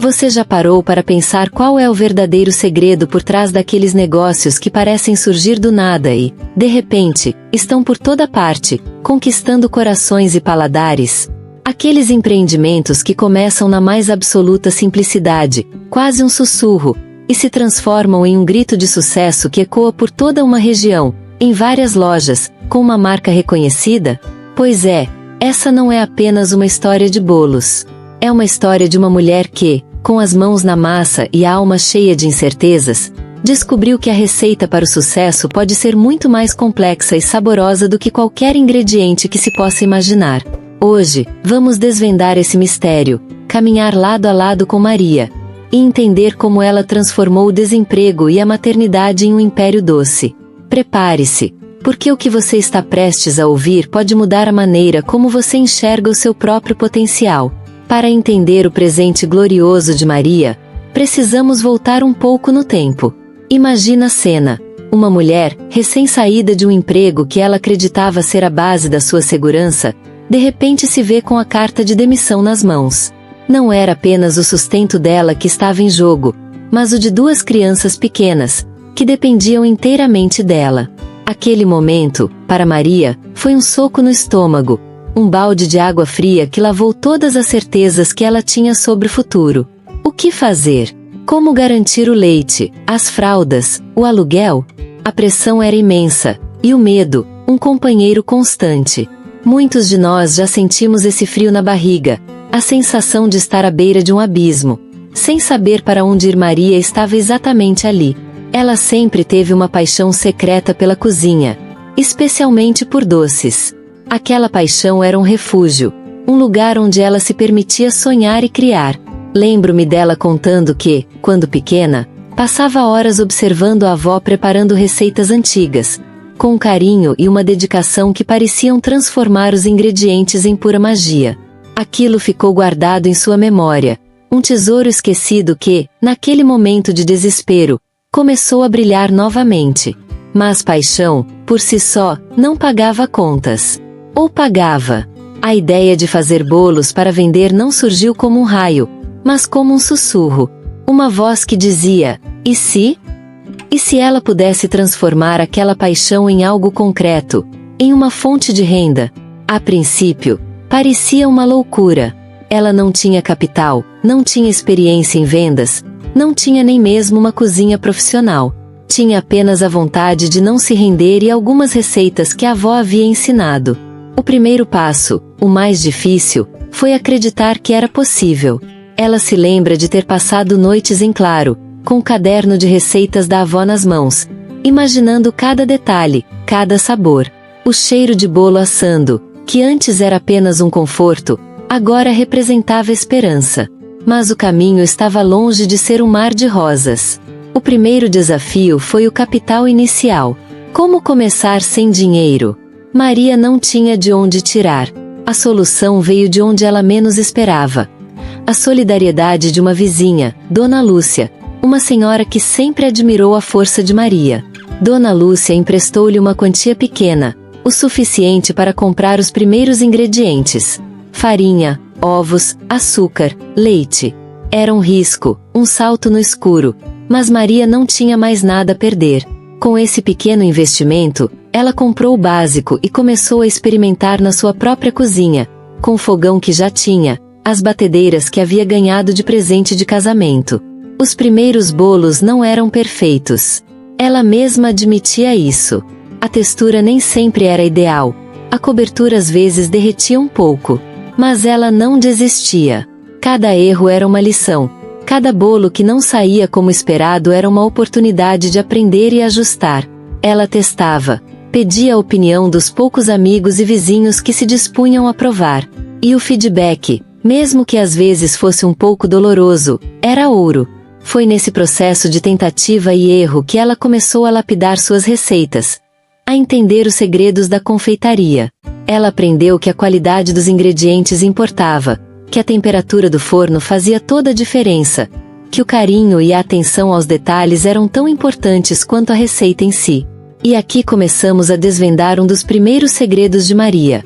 Você já parou para pensar qual é o verdadeiro segredo por trás daqueles negócios que parecem surgir do nada e, de repente, estão por toda parte, conquistando corações e paladares? Aqueles empreendimentos que começam na mais absoluta simplicidade, quase um sussurro, e se transformam em um grito de sucesso que ecoa por toda uma região, em várias lojas, com uma marca reconhecida? Pois é, essa não é apenas uma história de bolos. É uma história de uma mulher que, com as mãos na massa e a alma cheia de incertezas, descobriu que a receita para o sucesso pode ser muito mais complexa e saborosa do que qualquer ingrediente que se possa imaginar. Hoje, vamos desvendar esse mistério, caminhar lado a lado com Maria, e entender como ela transformou o desemprego e a maternidade em um império doce. Prepare-se, porque o que você está prestes a ouvir pode mudar a maneira como você enxerga o seu próprio potencial. Para entender o presente glorioso de Maria, precisamos voltar um pouco no tempo. Imagina a cena: uma mulher, recém-saída de um emprego que ela acreditava ser a base da sua segurança, de repente se vê com a carta de demissão nas mãos. Não era apenas o sustento dela que estava em jogo, mas o de 2 crianças pequenas, que dependiam inteiramente dela. Aquele momento, para Maria, foi um soco no estômago, um balde de água fria que lavou todas as certezas que ela tinha sobre o futuro. O que fazer? Como garantir o leite, as fraldas, o aluguel? A pressão era imensa, e o medo, um companheiro constante. Muitos de nós já sentimos esse frio na barriga, a sensação de estar à beira de um abismo. Sem saber para onde ir, Maria estava exatamente ali. Ela sempre teve uma paixão secreta pela cozinha, especialmente por doces. Aquela paixão era um refúgio, um lugar onde ela se permitia sonhar e criar. Lembro-me dela contando que, quando pequena, passava horas observando a avó preparando receitas antigas, com um carinho e uma dedicação que pareciam transformar os ingredientes em pura magia. Aquilo ficou guardado em sua memória, um tesouro esquecido que, naquele momento de desespero, começou a brilhar novamente. Mas paixão, por si só, não pagava contas. Ou pagava? A ideia de fazer bolos para vender não surgiu como um raio, mas como um sussurro. Uma voz que dizia: e se? E se ela pudesse transformar aquela paixão em algo concreto, em uma fonte de renda? A princípio, parecia uma loucura. Ela não tinha capital, não tinha experiência em vendas, não tinha nem mesmo uma cozinha profissional. Tinha apenas a vontade de não se render e algumas receitas que a avó havia ensinado. O primeiro passo, o mais difícil, foi acreditar que era possível. Ela se lembra de ter passado noites em claro, com o caderno de receitas da avó nas mãos, imaginando cada detalhe, cada sabor. O cheiro de bolo assando, que antes era apenas um conforto, agora representava esperança. Mas o caminho estava longe de ser um mar de rosas. O primeiro desafio foi o capital inicial. Como começar sem dinheiro? Maria não tinha de onde tirar. A solução veio de onde ela menos esperava. A solidariedade de uma vizinha, Dona Lúcia, uma senhora que sempre admirou a força de Maria. Dona Lúcia emprestou-lhe uma quantia pequena, o suficiente para comprar os primeiros ingredientes: farinha, ovos, açúcar, leite. Era um risco, um salto no escuro, mas Maria não tinha mais nada a perder. Com esse pequeno investimento, ela comprou o básico e começou a experimentar na sua própria cozinha, com o fogão que já tinha, as batedeiras que havia ganhado de presente de casamento. Os primeiros bolos não eram perfeitos. Ela mesma admitia isso. A textura nem sempre era ideal, a cobertura às vezes derretia um pouco. Mas ela não desistia. Cada erro era uma lição. Cada bolo que não saía como esperado era uma oportunidade de aprender e ajustar. Ela testava, pedia a opinião dos poucos amigos e vizinhos que se dispunham a provar. E o feedback, mesmo que às vezes fosse um pouco doloroso, era ouro. Foi nesse processo de tentativa e erro que ela começou a lapidar suas receitas, a entender os segredos da confeitaria. Ela aprendeu que a qualidade dos ingredientes importava, que a temperatura do forno fazia toda a diferença, que o carinho e a atenção aos detalhes eram tão importantes quanto a receita em si. E aqui começamos a desvendar um dos primeiros segredos de Maria.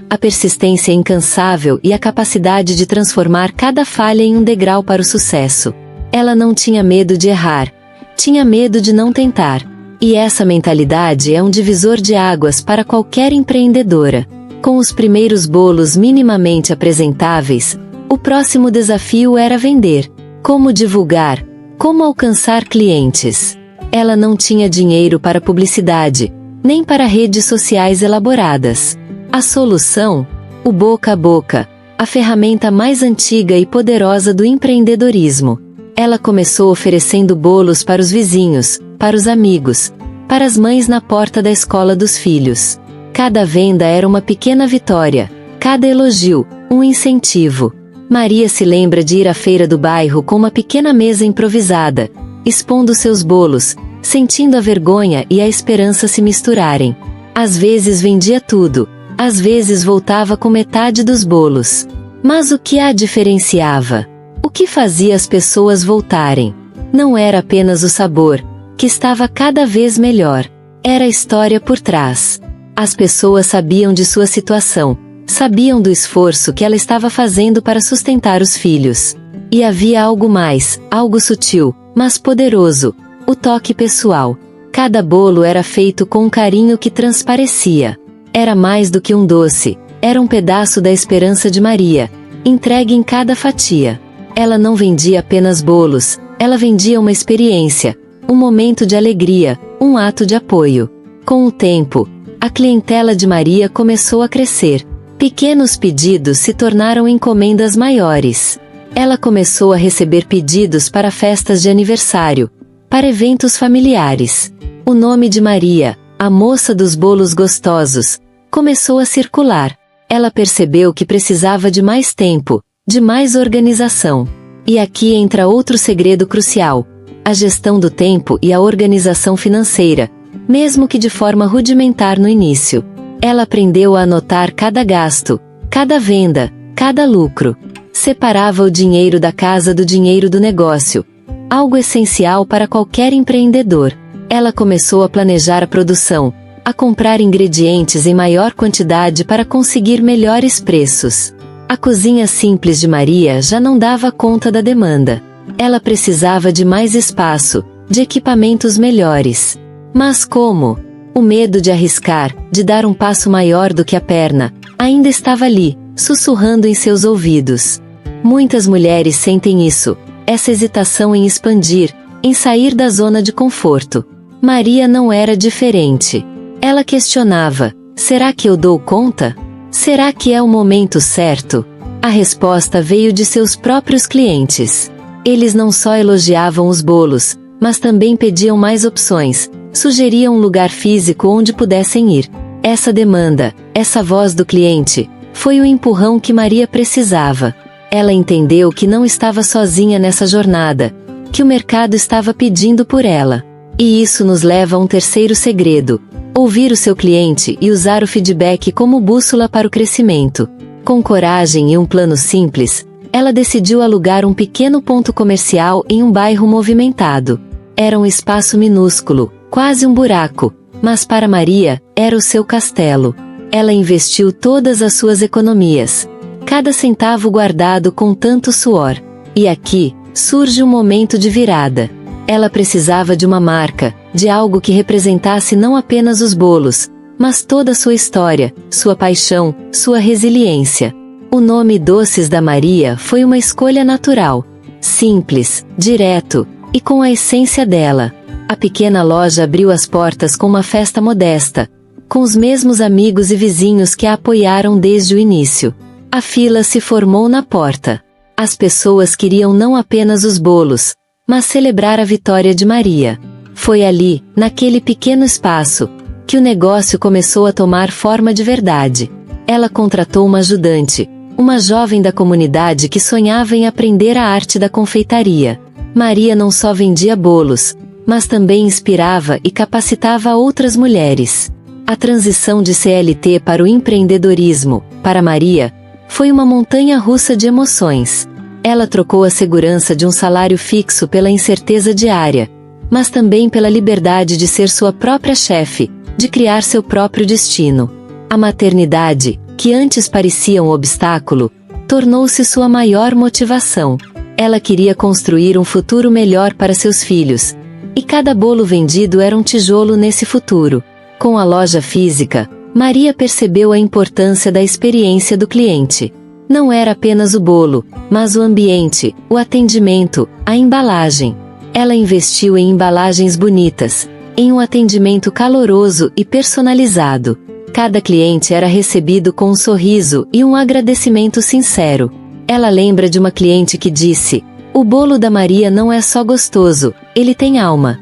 a persistência incansável e a capacidade de transformar cada falha em um degrau para o sucesso. Ela não tinha medo de errar, tinha medo de não tentar. E essa mentalidade é um divisor de águas para qualquer empreendedora. Com os primeiros bolos minimamente apresentáveis, o próximo desafio era vender. Como divulgar? Como alcançar clientes? Ela não tinha dinheiro para publicidade, nem para redes sociais elaboradas. A solução? O boca a boca, a ferramenta mais antiga e poderosa do empreendedorismo. Ela começou oferecendo bolos para os vizinhos, para os amigos, para as mães na porta da escola dos filhos. Cada venda era uma pequena vitória, cada elogio, um incentivo. Maria se lembra de ir à feira do bairro com uma pequena mesa improvisada, expondo seus bolos, sentindo a vergonha e a esperança se misturarem. Às vezes vendia tudo, às vezes voltava com metade dos bolos. Mas o que a diferenciava? O que fazia as pessoas voltarem? Não era apenas o sabor, que estava cada vez melhor. Era a história por trás. As pessoas sabiam de sua situação, sabiam do esforço que ela estava fazendo para sustentar os filhos. E havia algo mais, algo sutil, mas poderoso, o toque pessoal. Cada bolo era feito com um carinho que transparecia. Era mais do que um doce, era um pedaço da esperança de Maria, entregue em cada fatia. Ela não vendia apenas bolos, ela vendia uma experiência, um momento de alegria, um ato de apoio. Com o tempo, a clientela de Maria começou a crescer. Pequenos pedidos se tornaram encomendas maiores. Ela começou a receber pedidos para festas de aniversário, para eventos familiares. O nome de Maria, a moça dos bolos gostosos, começou a circular. Ela percebeu que precisava de mais tempo, de mais organização. E aqui entra outro segredo crucial: a gestão do tempo e a organização financeira, mesmo que de forma rudimentar no início. Ela aprendeu a anotar cada gasto, cada venda, cada lucro. Separava o dinheiro da casa do dinheiro do negócio, algo essencial para qualquer empreendedor. Ela começou a planejar a produção, a comprar ingredientes em maior quantidade para conseguir melhores preços. A cozinha simples de Maria já não dava conta da demanda. Ela precisava de mais espaço, de equipamentos melhores. Mas como? O medo de arriscar, de dar um passo maior do que a perna, ainda estava ali, sussurrando em seus ouvidos. Muitas mulheres sentem isso, essa hesitação em expandir, em sair da zona de conforto. Maria não era diferente. Ela questionava: será que eu dou conta? Será que é o momento certo? A resposta veio de seus próprios clientes. Eles não só elogiavam os bolos, mas também pediam mais opções, sugeriam um lugar físico onde pudessem ir. Essa demanda, essa voz do cliente, foi o empurrão que Maria precisava. Ela entendeu que não estava sozinha nessa jornada, que o mercado estava pedindo por ela. E isso nos leva a um terceiro segredo: ouvir o seu cliente e usar o feedback como bússola para o crescimento. Com coragem e um plano simples, ela decidiu alugar um pequeno ponto comercial em um bairro movimentado. Era um espaço minúsculo, quase um buraco, mas para Maria, era o seu castelo. Ela investiu todas as suas economias, cada centavo guardado com tanto suor. E aqui, surge um momento de virada. Ela precisava de uma marca, de algo que representasse não apenas os bolos, mas toda a sua história, sua paixão, sua resiliência. O nome Doces da Maria foi uma escolha natural, simples, direto, e com a essência dela. A pequena loja abriu as portas com uma festa modesta, com os mesmos amigos e vizinhos que a apoiaram desde o início. A fila se formou na porta. As pessoas queriam não apenas os bolos, mas celebrar a vitória de Maria. Foi ali, naquele pequeno espaço, que o negócio começou a tomar forma de verdade. Ela contratou uma ajudante, uma jovem da comunidade que sonhava em aprender a arte da confeitaria. Maria não só vendia bolos, mas também inspirava e capacitava outras mulheres. A transição de CLT para o empreendedorismo, para Maria, foi uma montanha-russa de emoções. Ela trocou a segurança de um salário fixo pela incerteza diária, mas também pela liberdade de ser sua própria chefe, de criar seu próprio destino. A maternidade, que antes parecia um obstáculo, tornou-se sua maior motivação. Ela queria construir um futuro melhor para seus filhos, e cada bolo vendido era um tijolo nesse futuro. Com a loja física, Maria percebeu a importância da experiência do cliente. Não era apenas o bolo, mas o ambiente, o atendimento, a embalagem. Ela investiu em embalagens bonitas, em um atendimento caloroso e personalizado. Cada cliente era recebido com um sorriso e um agradecimento sincero. Ela lembra de uma cliente que disse: "O bolo da Maria não é só gostoso, ele tem alma."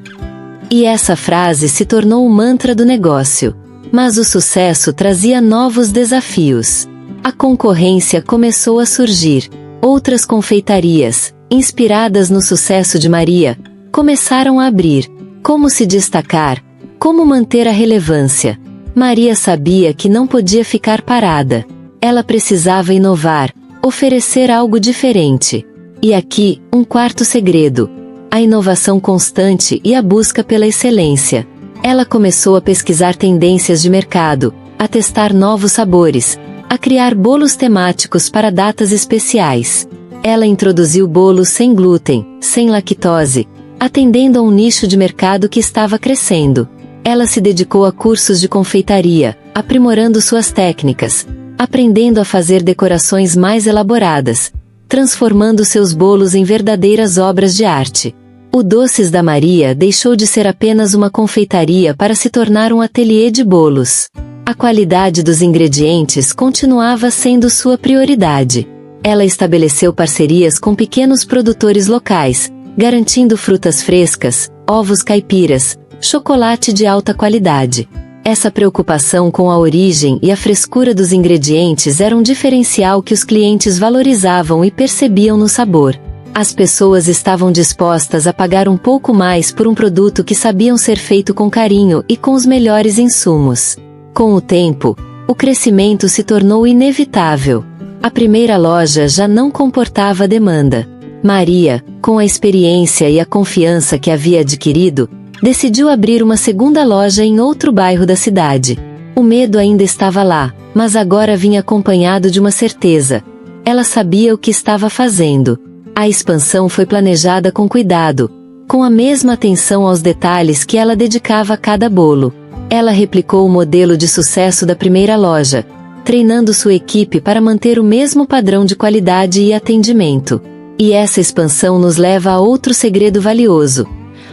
E essa frase se tornou o mantra do negócio. Mas o sucesso trazia novos desafios. A concorrência começou a surgir. Outras confeitarias, inspiradas no sucesso de Maria, começaram a abrir. Como se destacar? Como manter a relevância? Maria sabia que não podia ficar parada. Ela precisava inovar, oferecer algo diferente. E aqui, um quarto segredo: a inovação constante e a busca pela excelência. Ela começou a pesquisar tendências de mercado, a testar novos sabores, a criar bolos temáticos para datas especiais. Ela introduziu bolos sem glúten, sem lactose, atendendo a um nicho de mercado que estava crescendo. Ela se dedicou a cursos de confeitaria, aprimorando suas técnicas, aprendendo a fazer decorações mais elaboradas, transformando seus bolos em verdadeiras obras de arte. O Doces da Maria deixou de ser apenas uma confeitaria para se tornar um ateliê de bolos. A qualidade dos ingredientes continuava sendo sua prioridade. Ela estabeleceu parcerias com pequenos produtores locais, garantindo frutas frescas, ovos caipiras, chocolate de alta qualidade. Essa preocupação com a origem e a frescura dos ingredientes era um diferencial que os clientes valorizavam e percebiam no sabor. As pessoas estavam dispostas a pagar um pouco mais por um produto que sabiam ser feito com carinho e com os melhores insumos. Com o tempo, o crescimento se tornou inevitável. A primeira loja já não comportava a demanda. Maria, com a experiência e a confiança que havia adquirido, decidiu abrir uma segunda loja em outro bairro da cidade. O medo ainda estava lá, mas agora vinha acompanhado de uma certeza. Ela sabia o que estava fazendo. A expansão foi planejada com cuidado, com a mesma atenção aos detalhes que ela dedicava a cada bolo. Ela replicou o modelo de sucesso da primeira loja, treinando sua equipe para manter o mesmo padrão de qualidade e atendimento. E essa expansão nos leva a outro segredo valioso: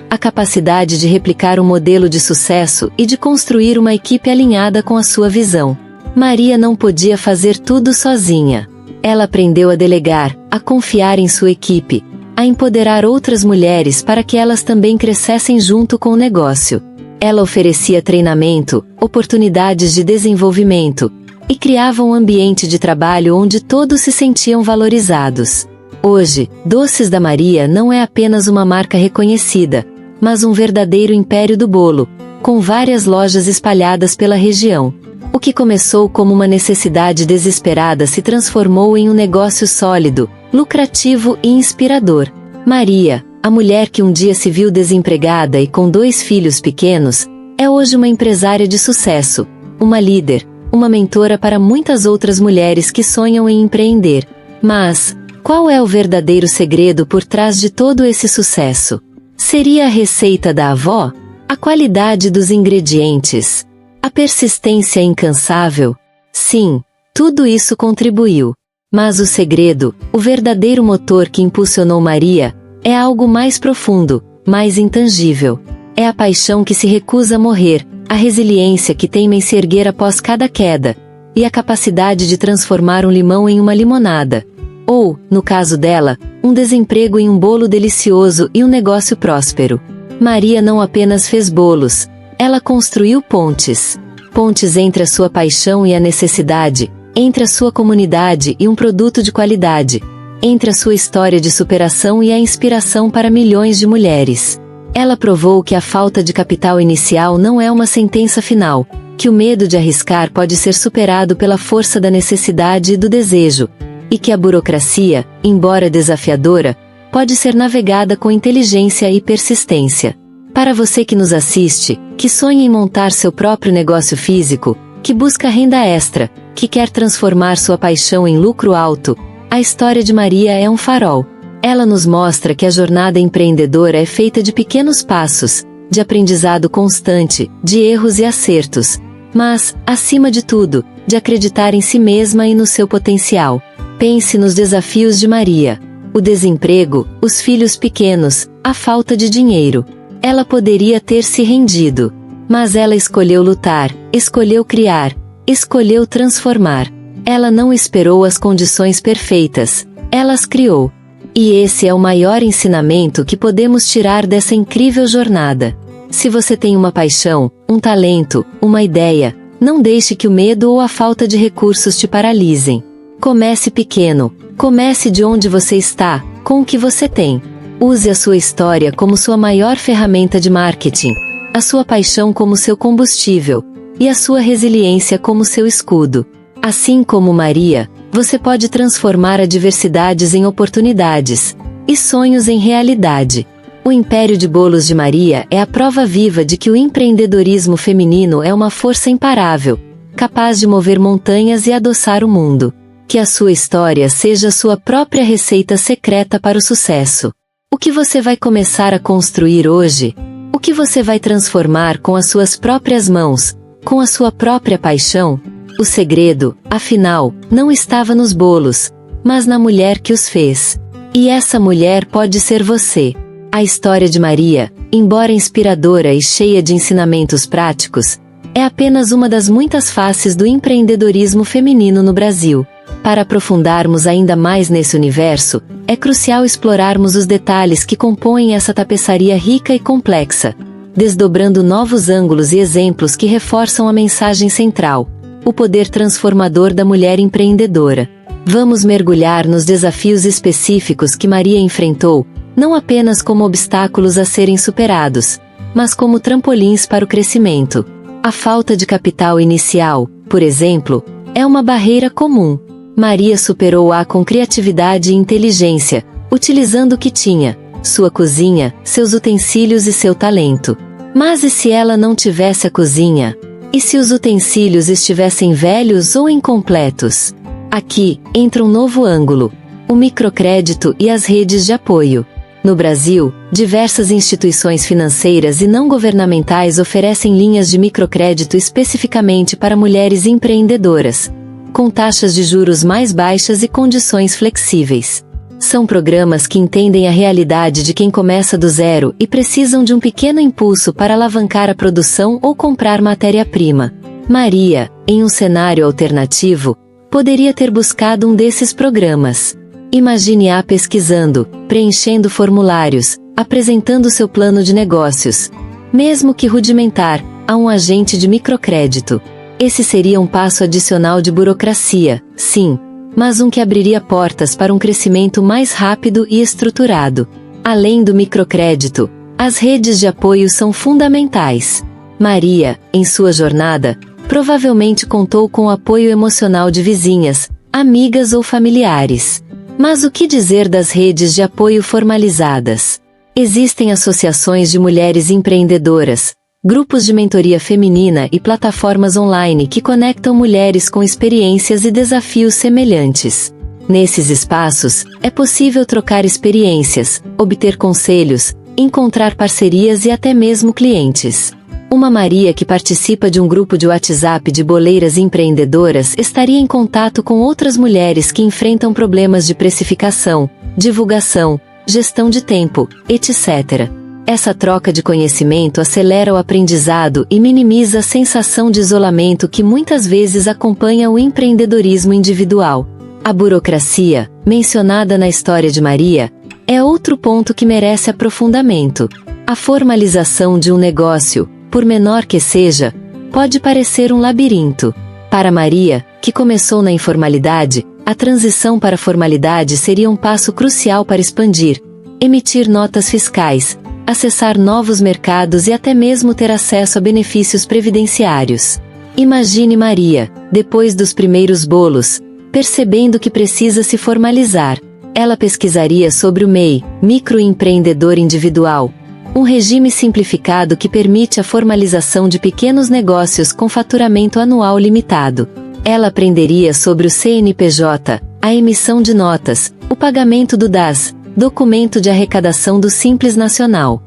a capacidade de replicar um modelo de sucesso e de construir uma equipe alinhada com a sua visão. Maria não podia fazer tudo sozinha. Ela aprendeu a delegar, a confiar em sua equipe, a empoderar outras mulheres para que elas também crescessem junto com o negócio. Ela oferecia treinamento, oportunidades de desenvolvimento, e criava um ambiente de trabalho onde todos se sentiam valorizados. Hoje, Doces da Maria não é apenas uma marca reconhecida, mas um verdadeiro império do bolo, com várias lojas espalhadas pela região. O que começou como uma necessidade desesperada se transformou em um negócio sólido, lucrativo e inspirador. Maria, a mulher que um dia se viu desempregada e com 2 filhos pequenos, é hoje uma empresária de sucesso, uma líder, uma mentora para muitas outras mulheres que sonham em empreender. Mas, qual é o verdadeiro segredo por trás de todo esse sucesso? Seria a receita da avó? A qualidade dos ingredientes? A persistência incansável? Sim, tudo isso contribuiu. Mas o segredo, o verdadeiro motor que impulsionou Maria, é algo mais profundo, mais intangível. É a paixão que se recusa a morrer, a resiliência que teima em se erguer após cada queda, e a capacidade de transformar um limão em uma limonada. Ou, no caso dela, um desemprego em um bolo delicioso e um negócio próspero. Maria não apenas fez bolos, ela construiu pontes. Pontes entre a sua paixão e a necessidade, entre a sua comunidade e um produto de qualidade, entre a sua história de superação e a inspiração para milhões de mulheres. Ela provou que a falta de capital inicial não é uma sentença final, que o medo de arriscar pode ser superado pela força da necessidade e do desejo, e que a burocracia, embora desafiadora, pode ser navegada com inteligência e persistência. Para você que nos assiste, que sonha em montar seu próprio negócio físico, que busca renda extra, que quer transformar sua paixão em lucro alto. A história de Maria é um farol. Ela nos mostra que a jornada empreendedora é feita de pequenos passos, de aprendizado constante, de erros e acertos, mas, acima de tudo, de acreditar em si mesma e no seu potencial. Pense nos desafios de Maria: o desemprego, os filhos pequenos, a falta de dinheiro. Ela poderia ter se rendido, mas ela escolheu lutar, escolheu criar, escolheu transformar. Ela não esperou as condições perfeitas, ela as criou. E esse é o maior ensinamento que podemos tirar dessa incrível jornada. Se você tem uma paixão, um talento, uma ideia, não deixe que o medo ou a falta de recursos te paralisem. Comece pequeno, comece de onde você está, com o que você tem. Use a sua história como sua maior ferramenta de marketing, a sua paixão como seu combustível, e a sua resiliência como seu escudo. Assim como Maria, você pode transformar adversidades em oportunidades, e sonhos em realidade. O Império de Bolos de Maria é a prova viva de que o empreendedorismo feminino é uma força imparável, capaz de mover montanhas e adoçar o mundo. Que a sua história seja a sua própria receita secreta para o sucesso. O que você vai começar a construir hoje? O que você vai transformar com as suas próprias mãos, com a sua própria paixão? O segredo, afinal, não estava nos bolos, mas na mulher que os fez. E essa mulher pode ser você. A história de Maria, embora inspiradora e cheia de ensinamentos práticos, é apenas uma das muitas faces do empreendedorismo feminino no Brasil. Para aprofundarmos ainda mais nesse universo, é crucial explorarmos os detalhes que compõem essa tapeçaria rica e complexa, desdobrando novos ângulos e exemplos que reforçam a mensagem central: o poder transformador da mulher empreendedora. Vamos mergulhar nos desafios específicos que Maria enfrentou, não apenas como obstáculos a serem superados, mas como trampolins para o crescimento. A falta de capital inicial, por exemplo, é uma barreira comum. Maria superou-a com criatividade e inteligência, utilizando o que tinha: sua cozinha, seus utensílios e seu talento. Mas e se ela não tivesse a cozinha? E se os utensílios estivessem velhos ou incompletos? Aqui entra um novo ângulo: o microcrédito e as redes de apoio. No Brasil, diversas instituições financeiras e não governamentais oferecem linhas de microcrédito especificamente para mulheres empreendedoras, com taxas de juros mais baixas e condições flexíveis. São programas que entendem a realidade de quem começa do zero e precisam de um pequeno impulso para alavancar a produção ou comprar matéria-prima. Maria, em um cenário alternativo, poderia ter buscado um desses programas. Imagine-a pesquisando, preenchendo formulários, apresentando seu plano de negócios, mesmo que rudimentar, a um agente de microcrédito. Esse seria um passo adicional de burocracia, sim, mas um que abriria portas para um crescimento mais rápido e estruturado. Além do microcrédito, as redes de apoio são fundamentais. Maria, em sua jornada, provavelmente contou com o apoio emocional de vizinhas, amigas ou familiares. Mas o que dizer das redes de apoio formalizadas? Existem associações de mulheres empreendedoras, grupos de mentoria feminina e plataformas online que conectam mulheres com experiências e desafios semelhantes. Nesses espaços, é possível trocar experiências, obter conselhos, encontrar parcerias e até mesmo clientes. Uma Maria que participa de um grupo de WhatsApp de boleiras empreendedoras estaria em contato com outras mulheres que enfrentam problemas de precificação, divulgação, gestão de tempo, etc. Essa troca de conhecimento acelera o aprendizado e minimiza a sensação de isolamento que muitas vezes acompanha o empreendedorismo individual. A burocracia, mencionada na história de Maria, é outro ponto que merece aprofundamento. A formalização de um negócio, por menor que seja, pode parecer um labirinto. Para Maria, que começou na informalidade, a transição para a formalidade seria um passo crucial para expandir, emitir notas fiscais, acessar novos mercados e até mesmo ter acesso a benefícios previdenciários. Imagine Maria, depois dos primeiros bolos, percebendo que precisa se formalizar. Ela pesquisaria sobre o MEI, microempreendedor individual, um regime simplificado que permite a formalização de pequenos negócios com faturamento anual limitado. Ela aprenderia sobre o CNPJ, a emissão de notas, o pagamento do DAS, documento de arrecadação do Simples Nacional.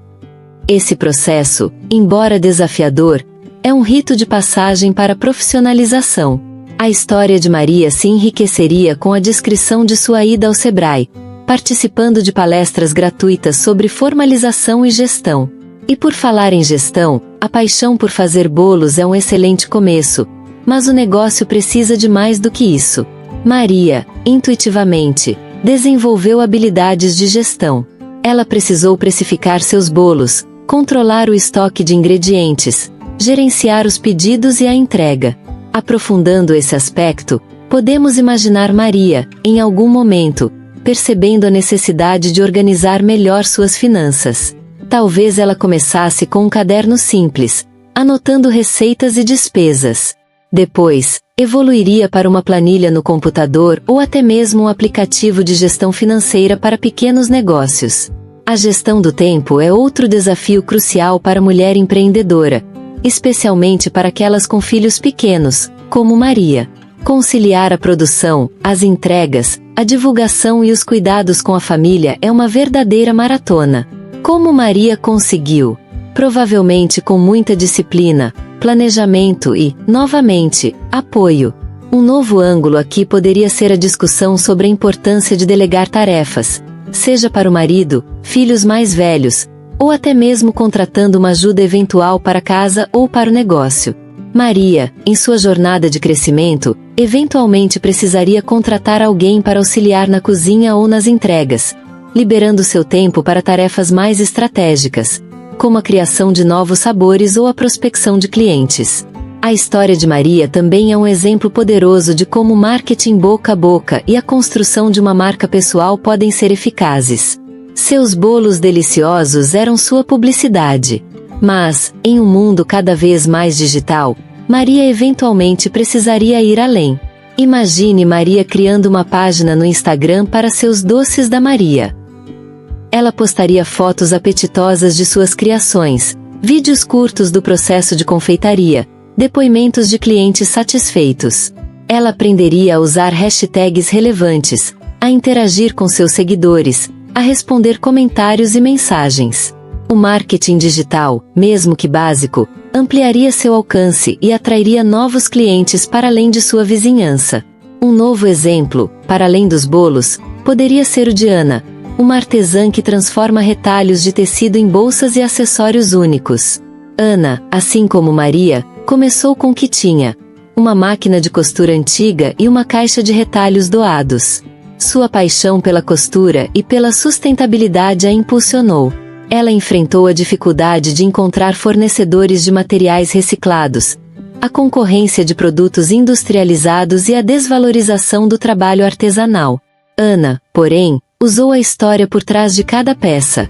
Esse processo, embora desafiador, é um rito de passagem para a profissionalização. A história de Maria se enriqueceria com a descrição de sua ida ao Sebrae, participando de palestras gratuitas sobre formalização e gestão. E por falar em gestão, a paixão por fazer bolos é um excelente começo, mas o negócio precisa de mais do que isso. Maria, intuitivamente, desenvolveu habilidades de gestão. Ela precisou precificar seus bolos, controlar o estoque de ingredientes, gerenciar os pedidos e a entrega. Aprofundando esse aspecto, podemos imaginar Maria, em algum momento, percebendo a necessidade de organizar melhor suas finanças. Talvez ela começasse com um caderno simples, anotando receitas e despesas. Depois, evoluiria para uma planilha no computador ou até mesmo um aplicativo de gestão financeira para pequenos negócios. A gestão do tempo é outro desafio crucial para a mulher empreendedora, especialmente para aquelas com filhos pequenos, como Maria. Conciliar a produção, as entregas, a divulgação e os cuidados com a família é uma verdadeira maratona. Como Maria conseguiu? Provavelmente com muita disciplina, planejamento e, novamente, apoio. Um novo ângulo aqui poderia ser a discussão sobre a importância de delegar tarefas, seja para o marido, filhos mais velhos, ou até mesmo contratando uma ajuda eventual para casa ou para o negócio. Maria, em sua jornada de crescimento, eventualmente precisaria contratar alguém para auxiliar na cozinha ou nas entregas, liberando seu tempo para tarefas mais estratégicas, como a criação de novos sabores ou a prospecção de clientes. A história de Maria também é um exemplo poderoso de como o marketing boca a boca e a construção de uma marca pessoal podem ser eficazes. Seus bolos deliciosos eram sua publicidade. Mas, em um mundo cada vez mais digital, Maria eventualmente precisaria ir além. Imagine Maria criando uma página no Instagram para seus doces da Maria. Ela postaria fotos apetitosas de suas criações, vídeos curtos do processo de confeitaria, depoimentos de clientes satisfeitos. Ela aprenderia a usar hashtags relevantes, a interagir com seus seguidores, a responder comentários e mensagens. O marketing digital, mesmo que básico, ampliaria seu alcance e atrairia novos clientes para além de sua vizinhança. Um novo exemplo, para além dos bolos, poderia ser o de Ana, uma artesã que transforma retalhos de tecido em bolsas e acessórios únicos. Ana, assim como Maria, começou com o que tinha: uma máquina de costura antiga e uma caixa de retalhos doados. Sua paixão pela costura e pela sustentabilidade a impulsionou. Ela enfrentou a dificuldade de encontrar fornecedores de materiais reciclados, a concorrência de produtos industrializados e a desvalorização do trabalho artesanal. Ana, porém, usou a história por trás de cada peça.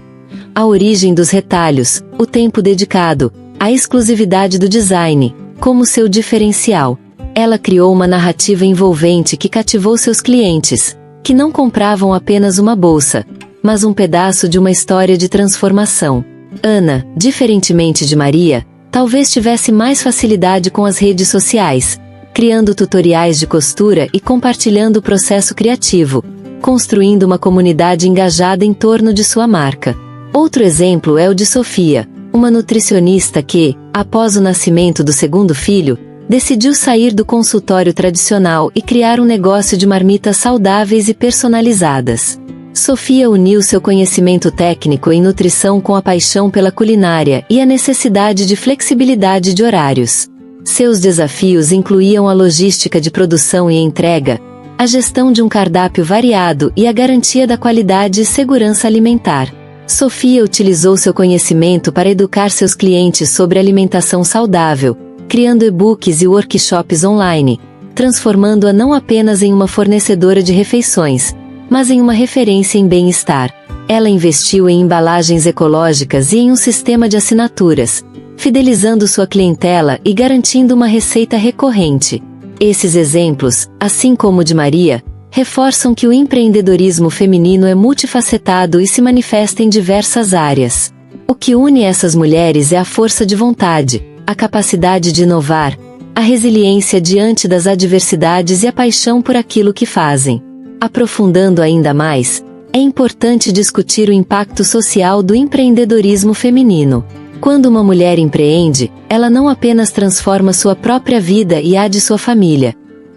A origem dos retalhos, o tempo dedicado, a exclusividade do design, como seu diferencial. Ela criou uma narrativa envolvente que cativou seus clientes, que não compravam apenas uma bolsa, mas um pedaço de uma história de transformação. Ana, diferentemente de Maria, talvez tivesse mais facilidade com as redes sociais, criando tutoriais de costura e compartilhando o processo criativo, construindo uma comunidade engajada em torno de sua marca. Outro exemplo é o de Sofia, uma nutricionista que, após o nascimento do segundo filho, decidiu sair do consultório tradicional e criar um negócio de marmitas saudáveis e personalizadas. Sofia uniu seu conhecimento técnico em nutrição com a paixão pela culinária e a necessidade de flexibilidade de horários. Seus desafios incluíam a logística de produção e entrega, a gestão de um cardápio variado e a garantia da qualidade e segurança alimentar. Sofia utilizou seu conhecimento para educar seus clientes sobre alimentação saudável, criando e-books e workshops online, transformando-a não apenas em uma fornecedora de refeições, mas em uma referência em bem-estar. Ela investiu em embalagens ecológicas e em um sistema de assinaturas, fidelizando sua clientela e garantindo uma receita recorrente. Esses exemplos, assim como o de Maria, reforçam que o empreendedorismo feminino é multifacetado e se manifesta em diversas áreas. O que une essas mulheres é a força de vontade, a capacidade de inovar, a resiliência diante das adversidades e a paixão por aquilo que fazem. Aprofundando ainda mais, é importante discutir o impacto social do empreendedorismo feminino. Quando uma mulher empreende, ela não apenas transforma sua própria vida e a de sua família.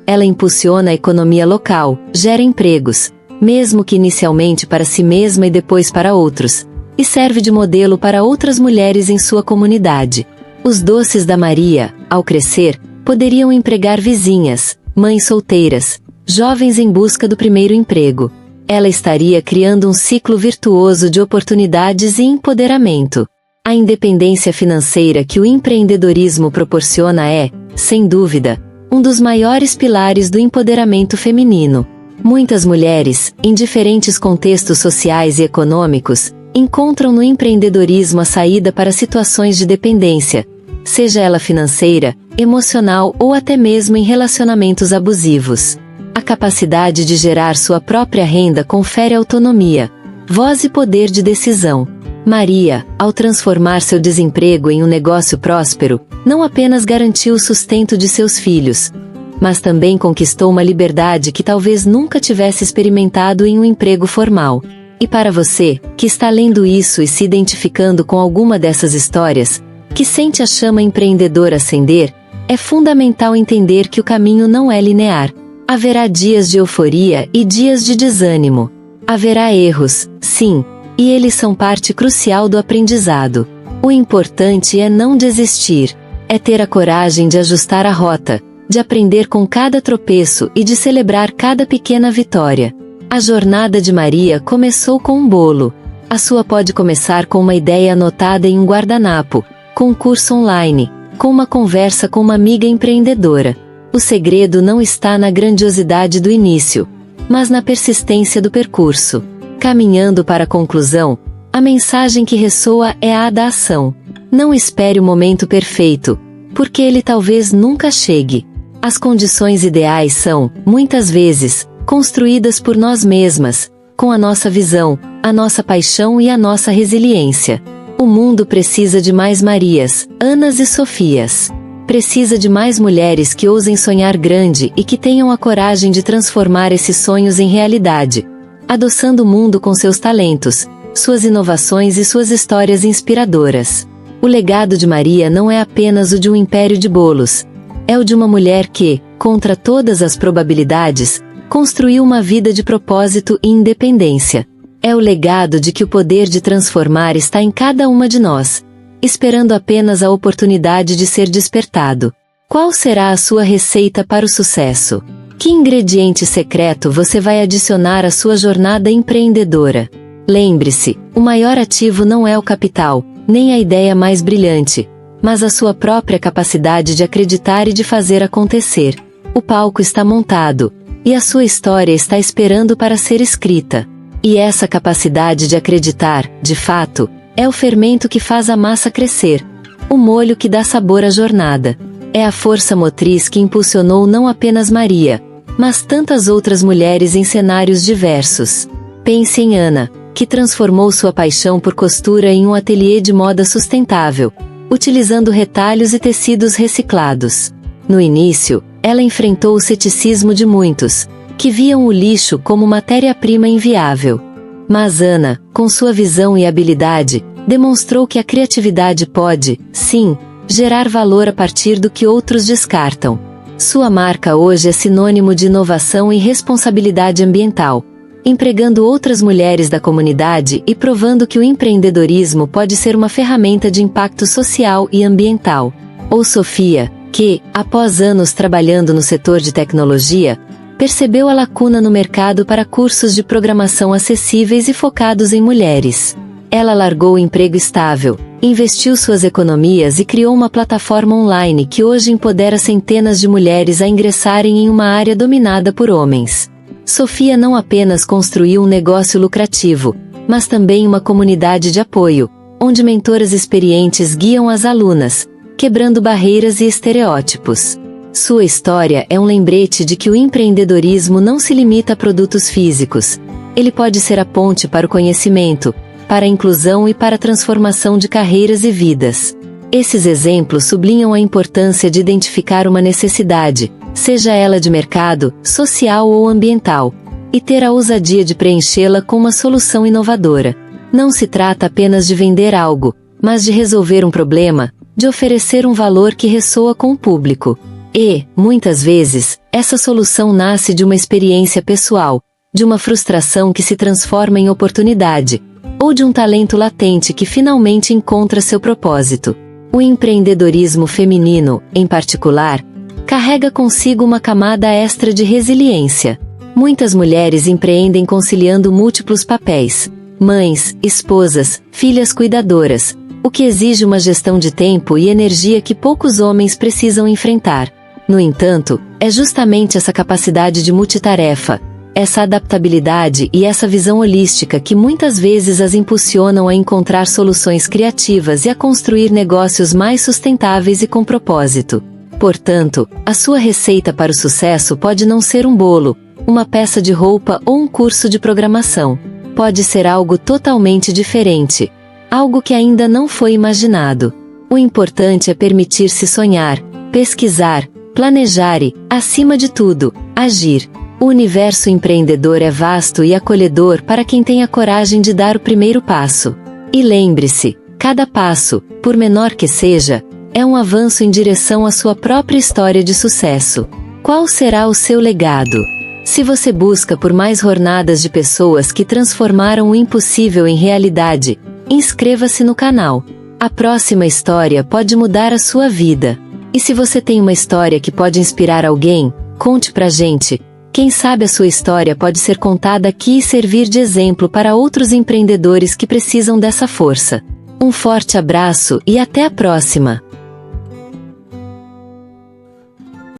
Ela impulsiona a economia local, gera empregos, mesmo que inicialmente para si mesma e depois para outros, e serve de modelo para outras mulheres em sua comunidade. Os doces da Maria, ao crescer, poderiam empregar vizinhas, mães solteiras, jovens em busca do primeiro emprego. Ela estaria criando um ciclo virtuoso de oportunidades e empoderamento. A independência financeira que o empreendedorismo proporciona é, sem dúvida, um dos maiores pilares do empoderamento feminino. Muitas mulheres, em diferentes contextos sociais e econômicos, encontram no empreendedorismo a saída para situações de dependência, seja ela financeira, emocional ou até mesmo em relacionamentos abusivos. A capacidade de gerar sua própria renda confere autonomia, voz e poder de decisão. Maria, ao transformar seu desemprego em um negócio próspero, não apenas garantiu o sustento de seus filhos, mas também conquistou uma liberdade que talvez nunca tivesse experimentado em um emprego formal. E para você, que está lendo isso e se identificando com alguma dessas histórias, que sente a chama empreendedora acender, é fundamental entender que o caminho não é linear. Haverá dias de euforia e dias de desânimo. Haverá erros, sim, e eles são parte crucial do aprendizado. O importante é não desistir, é ter a coragem de ajustar a rota, de aprender com cada tropeço e de celebrar cada pequena vitória. A jornada de Maria começou com um bolo. A sua pode começar com uma ideia anotada em um guardanapo, com um curso online, com uma conversa com uma amiga empreendedora. O segredo não está na grandiosidade do início, mas na persistência do percurso. Caminhando para a conclusão, a mensagem que ressoa é a da ação. Não espere o momento perfeito, porque ele talvez nunca chegue. As condições ideais são, muitas vezes, construídas por nós mesmas, com a nossa visão, a nossa paixão e a nossa resiliência. O mundo precisa de mais Marias, Anas e Sofias. Precisa de mais mulheres que ousem sonhar grande e que tenham a coragem de transformar esses sonhos em realidade, adoçando o mundo com seus talentos, suas inovações e suas histórias inspiradoras. O legado de Maria não é apenas o de um império de bolos. É o de uma mulher que, contra todas as probabilidades, construiu uma vida de propósito e independência. É o legado de que o poder de transformar está em cada uma de nós, esperando apenas a oportunidade de ser despertado. Qual será a sua receita para o sucesso? Que ingrediente secreto você vai adicionar à sua jornada empreendedora? Lembre-se, o maior ativo não é o capital, nem a ideia mais brilhante, mas a sua própria capacidade de acreditar e de fazer acontecer. O palco está montado, e a sua história está esperando para ser escrita. E essa capacidade de acreditar, de fato, é o fermento que faz a massa crescer, o molho que dá sabor à jornada. É a força motriz que impulsionou não apenas Maria, mas tantas outras mulheres em cenários diversos. Pense em Ana, que transformou sua paixão por costura em um ateliê de moda sustentável, utilizando retalhos e tecidos reciclados. No início, ela enfrentou o ceticismo de muitos, que viam o lixo como matéria-prima inviável. Mas Ana, com sua visão e habilidade, demonstrou que a criatividade pode, sim, gerar valor a partir do que outros descartam. Sua marca hoje é sinônimo de inovação e responsabilidade ambiental, empregando outras mulheres da comunidade e provando que o empreendedorismo pode ser uma ferramenta de impacto social e ambiental. Ou Sofia, que, após anos trabalhando no setor de tecnologia, percebeu a lacuna no mercado para cursos de programação acessíveis e focados em mulheres. Ela largou o emprego estável, investiu suas economias e criou uma plataforma online que hoje empodera centenas de mulheres a ingressarem em uma área dominada por homens. Sofia não apenas construiu um negócio lucrativo, mas também uma comunidade de apoio, onde mentoras experientes guiam as alunas, quebrando barreiras e estereótipos. Sua história é um lembrete de que o empreendedorismo não se limita a produtos físicos. Ele pode ser a ponte para o conhecimento, para a inclusão e para a transformação de carreiras e vidas. Esses exemplos sublinham a importância de identificar uma necessidade, seja ela de mercado, social ou ambiental, e ter a ousadia de preenchê-la com uma solução inovadora. Não se trata apenas de vender algo, mas de resolver um problema, de oferecer um valor que ressoa com o público. E, muitas vezes, essa solução nasce de uma experiência pessoal, de uma frustração que se transforma em oportunidade, ou de um talento latente que finalmente encontra seu propósito. O empreendedorismo feminino, em particular, carrega consigo uma camada extra de resiliência. Muitas mulheres empreendem conciliando múltiplos papéis: mães, esposas, filhas cuidadoras, o que exige uma gestão de tempo e energia que poucos homens precisam enfrentar. No entanto, é justamente essa capacidade de multitarefa, essa adaptabilidade e essa visão holística que muitas vezes as impulsionam a encontrar soluções criativas e a construir negócios mais sustentáveis e com propósito. Portanto, a sua receita para o sucesso pode não ser um bolo, uma peça de roupa ou um curso de programação. Pode ser algo totalmente diferente, algo que ainda não foi imaginado. O importante é permitir-se sonhar, pesquisar, planejar e, acima de tudo, agir. O universo empreendedor é vasto e acolhedor para quem tem a coragem de dar o primeiro passo. E lembre-se, cada passo, por menor que seja, é um avanço em direção à sua própria história de sucesso. Qual será o seu legado? Se você busca por mais jornadas de pessoas que transformaram o impossível em realidade, inscreva-se no canal. A próxima história pode mudar a sua vida. E se você tem uma história que pode inspirar alguém, conte pra gente. Quem sabe a sua história pode ser contada aqui e servir de exemplo para outros empreendedores que precisam dessa força. Um forte abraço e até a próxima!